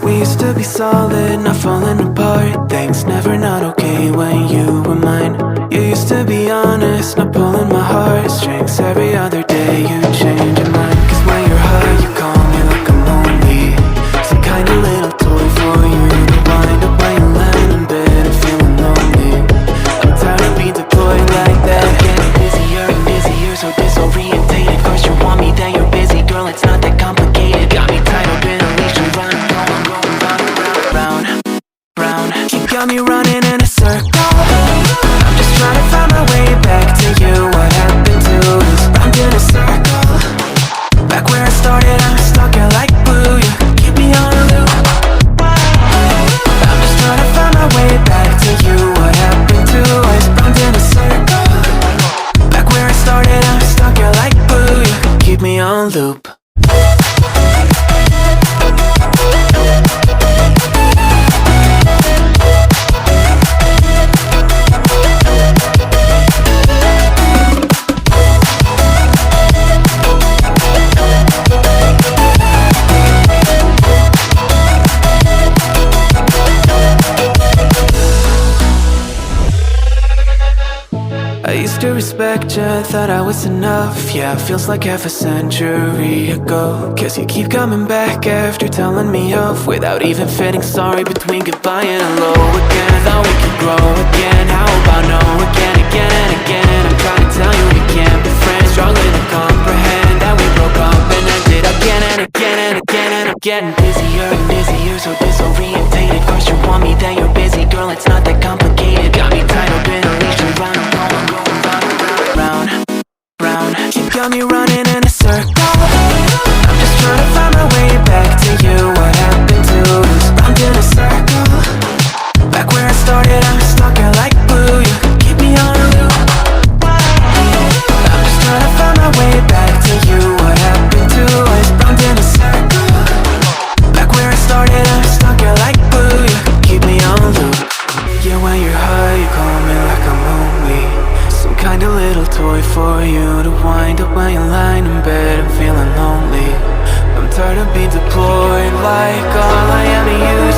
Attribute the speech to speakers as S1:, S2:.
S1: We used to be solid, not falling apart. Things never not okay when you were mine. You used to be honest, not pulling my heartstrings. Every other day you change your mind. Cause when you're high you call me like I'm lonely. Some kind of little toy for you to wind up when you land in bed and feeling lonely. I'm tired of being deployed like that. Getting busier and busier, so disorientated. First you want me, then you're busy. Girl, it's not that complicated. Got me tied up in a leash and running. You got me running in a circle. I'm just trying to find my way back to you. What happened to us? Round in a circle. Back where I started, I'm stuck here like glue. You keep me on a loop. I'm just trying to find my way back to you. What happened to us? Round in a circle. Back where I started, I'm stuck here like glue. You keep me on loop. I used to respect you, thought I was enough. Yeah, it feels like half a century ago. Guess you keep coming back after telling me off, without even feeling sorry between goodbye and hello again. Thought we could grow again, how about no again, again and again. I'm trying to tell you we can't be friends, struggling to comprehend that we broke up and ended again and again and again. And I'm getting busier and busier, so disorientated. First you want me, then you're busy. Girl, it's not that complicated. Got me tied up in a leash and round. You got me running in a circle. I'm just trying to find my way back to you. What happened to us? Round in a circle. Back where I started, I'm stuck here like glue. You keep me on a loop. I'm just trying to find my way back to you. What happened to us? Round in a circle. Back where I started, I'm stuck here like glue. You keep me on a loop. Yeah, when you're high, you call me like I'm lonely. Some kind of little toy for you to wind up when you're lying in bed and feeling lonely. I'm tired of being deployed like all I am to use.